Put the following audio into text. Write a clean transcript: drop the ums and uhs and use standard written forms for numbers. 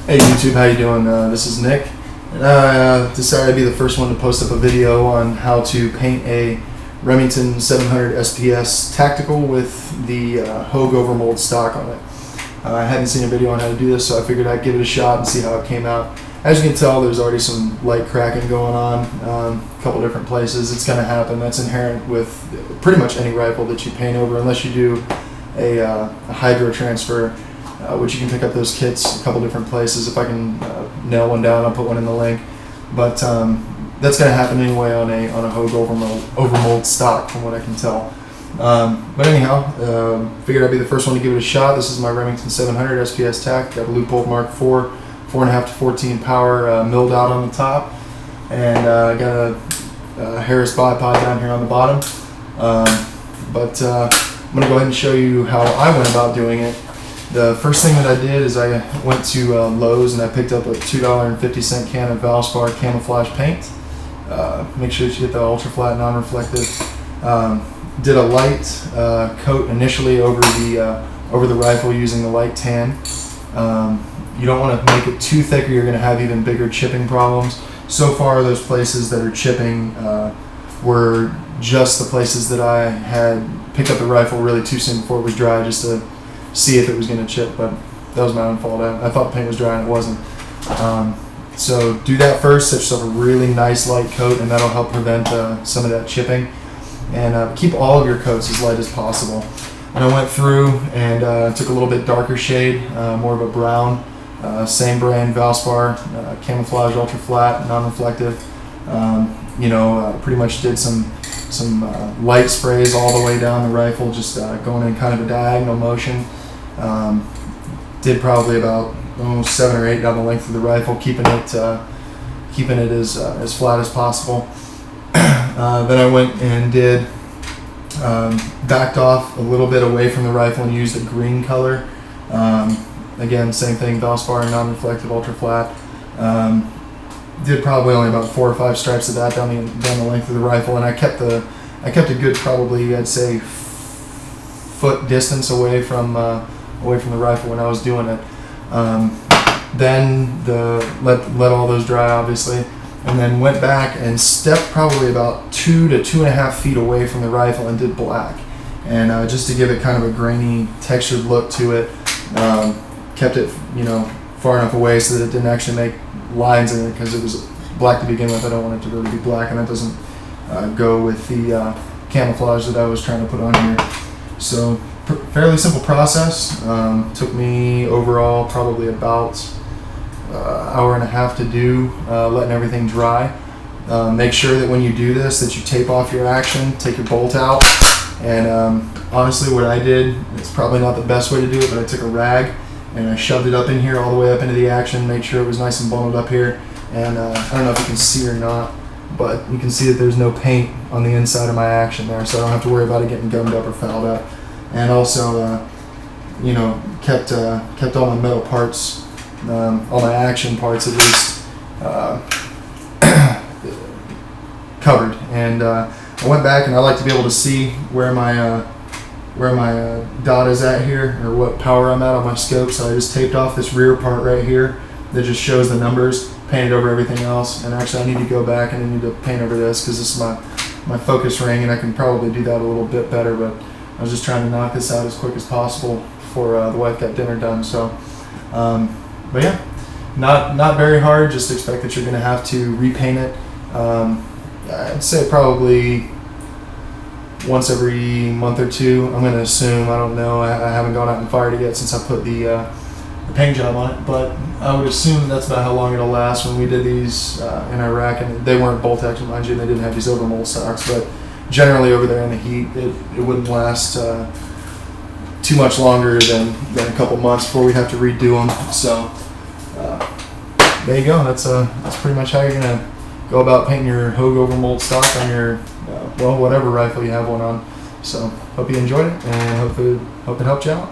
Hey YouTube, how you doing? This is Nick, and I decided to be the first one to post up a video on how to paint a Remington 700 SPS Tactical with the Hogue Overmold stock on it. I hadn't seen a video on how to do this, so I figured I'd give it a shot and see how it came out. As you can tell, there's already some light cracking going on, a couple different places. It's going to happen. That's inherent with pretty much any rifle that you paint over, unless you do a hydro transfer, which you can pick up those kits a couple different places. If I can nail one down, I'll put one in the link. But that's going to happen anyway on a Hogue Overmold stock, from what I can tell. But anyhow, figured I'd be the first one to give it a shot. This is my Remington 700 SPS Tac. Got a Leupold Mark IV, 4.5 to 14 power, milled out on the top, and got a Harris bipod down here on the bottom. But I'm going to go ahead and show you how I went about doing it. The first thing that I did is I went to Lowe's and I picked up a $2.50 can of Valspar camouflage paint. Make sure that you get the ultra flat, non-reflective. Did a light coat initially over the rifle using the light tan. You don't want to make it too thick or you're going to have even bigger chipping problems. So far, those places that are chipping were just the places that I had picked up the rifle really too soon before it was dry, just to see if it was going to chip, but that was my own fault. I thought the paint was dry and it wasn't. So do that first, set yourself a really nice light coat, and that'll help prevent some of that chipping. And keep all of your coats as light as possible. And I went through and took a little bit darker shade, more of a brown, same brand Valspar, camouflage ultra flat, non-reflective. Pretty much did some light sprays all the way down the rifle, just going in kind of a diagonal motion. Did probably about 7 or 8 down the length of the rifle, keeping it as flat as possible. Then I went and backed off a little bit away from the rifle and used a green color. Again, same thing, Valspar, non-reflective, ultra flat. Did probably only about 4 or 5 stripes of that down the length of the rifle, and I kept a good, probably I'd say foot distance away from the rifle when I was doing it. Then let all those dry, obviously, and then went back and stepped probably about 2 to 2.5 feet away from the rifle and did black, and just to give it kind of a grainy, textured look to it. Kept it far enough away so that it didn't actually make lines in it, because it was black to begin with. I don't want it to really be black, and that doesn't go with the camouflage that I was trying to put on here. So fairly simple process. Took me overall probably about hour and a half to do, letting everything dry. Make sure that when you do this that you tape off your action, take your bolt out, and honestly what I did, it's probably not the best way to do it, but I took a rag and I shoved it up in here, all the way up into the action, made sure it was nice and bundled up here. And I don't know if you can see or not, but you can see that there's no paint on the inside of my action there, so I don't have to worry about it getting gummed up or fouled up. And also, kept all my metal parts, all my action parts at least, covered. And I went back, and I like to be able to see where my dot is at here, or what power I'm at on my scope. So I just taped off this rear part right here that just shows the numbers, painted over everything else. And actually I need to go back and I need to paint over this, because this is my focus ring, and I can probably do that a little bit better, but I was just trying to knock this out as quick as possible before the wife got dinner done. So but yeah, not very hard. Just expect that you're going to have to repaint it. I'd say probably once every month or two, I'm going to assume. I don't know. I haven't gone out and fired it yet since I put the paint job on it, but I would assume that's about how long it'll last. When we did these in Iraq, and they weren't bolt action, mind you, they didn't have these overmold stocks, but generally over there in the heat, it wouldn't last too much longer than a couple months before we'd have to redo them. So there you go. That's pretty much how you're going to go about painting your Hogue Overmold stock on your whatever rifle you have one on. So hope you enjoyed it, and hope it helped you out.